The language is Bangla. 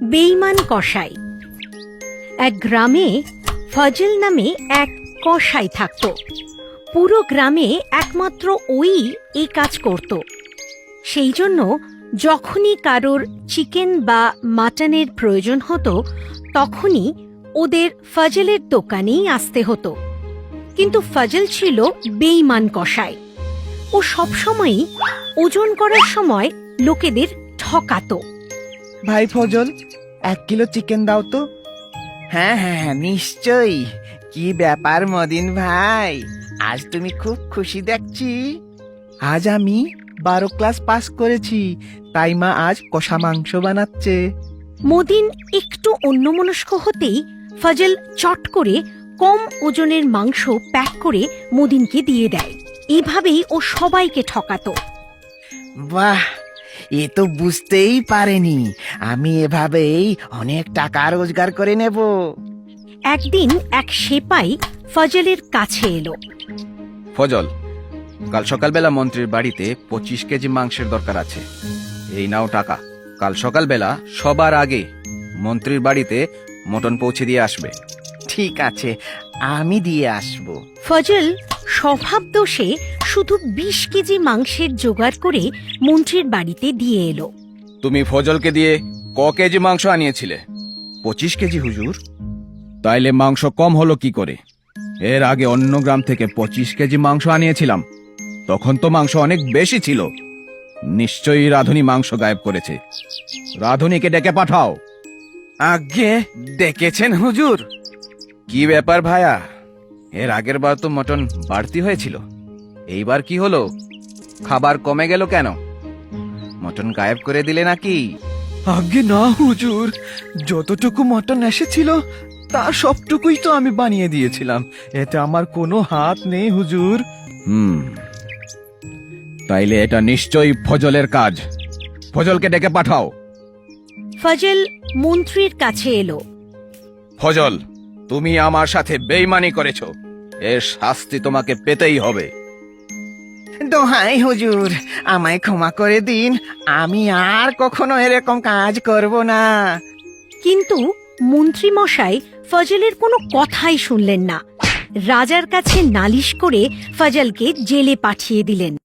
বেঈমান কসাই। এক গ্রামে ফজল নামে এক কসাই থাকত। পুরো গ্রামে একমাত্র ওই এই কাজ করত। সেই জন্য যখনই কারোর চিকেন বা মাটনের প্রয়োজন হতো তখনই ওদের ফজলের দোকানেই আসতে হতো। কিন্তু ফজল ছিল বেঈমান কসাই। ও সবসময়ই ওজন করার সময় লোকেদের ঠকাতো। ভাই ফজল, 1 কিলো চিকেন দাও তো। হ্যাঁ হ্যাঁ হ্যাঁ, নিশ্চয়ই। কি ব্যাপার মদিন ভাই, আজ তুমি খুব খুশি দেখছি। আজ আমি 12 ক্লাস পাস করেছি, তাই মা আজ কষা মাংস বানাচ্ছে। মদিন একটু অন্যমনস্ক হতেই ফজল চট করে কম ওজনের মাংস প্যাক করে মদিনকে দিয়ে দেয়। এভাবেই ও সবাইকে ঠকাতো। বাহ, এ তো বুঝতেই পারেনি আমি এভাবেই অনেক টাকা রোজগার করে নেব। একদিন এক সেপাই ফজলের কাছে এলো। ফজল, কাল সকালবেলা মন্ত্রীর বাড়িতে 25 কেজি মাংসের দরকার আছে। এই নাও টাকা। কাল সকালবেলা সবার আগে মন্ত্রীর বাড়িতে মটন পৌঁছে দিয়ে আসবে। ঠিক আছে, আমি দিয়ে আসবো। ফজল স্বভাব দোষে শুধু 20 কেজি মাংসের জোগাড় করে মন্ত্রীর বাড়িতে দিয়ে এলো। তুমি ফজলকে দিয়ে ক কেজি মাংস আনিয়েছিলে? 25 কেজি হুজুর। তাইলে মাংস কম হলো কি করে? এর আগে অন্য গ্রাম থেকে 25 কেজি মাংস আনিয়েছিলাম, তখন তো মাংস অনেক বেশি ছিল। নিশ্চয়ই রাধুনী মাংস গায়েব করেছে। রাধুনীকে ডেকে পাঠাও। আগে দেখেছেন হুজুর? কি ব্যাপার ভায়া, এর আগের বার তো মটন বাড়তি হয়েছিল, এইবার কি হলো? খাবার কমে গেল কেন? মটন গায়েব করে দিলে নাকি? আগে না হুজুর, যতটুকু মটন এসেছিল তার সবটুকুই তো আমি বানিয়ে দিয়েছিলাম, এতে আমার কোনো হাত নেই হুজুর। তাইলে এটা নিশ্চয়ই ফজলের কাজ। ফজলকে ডেকে পাঠাও। ফজল মন্ত্রীর কাছে এলো। ফজল, তুমি আমার সাথে বেইমানি করেছো, এর শাস্তি তোমাকে পেতেই হবে। দোহাই হুজুর, আমায় ক্ষমা করে দিন, আমি আর কখনো এরকম কাজ করব না। কিন্তু মন্ত্রী মশাই ফজলের কোনো কথাই শুনলেন না। রাজার কাছে নালিশ করে ফজলকে জেলে পাঠিয়ে দিলেন।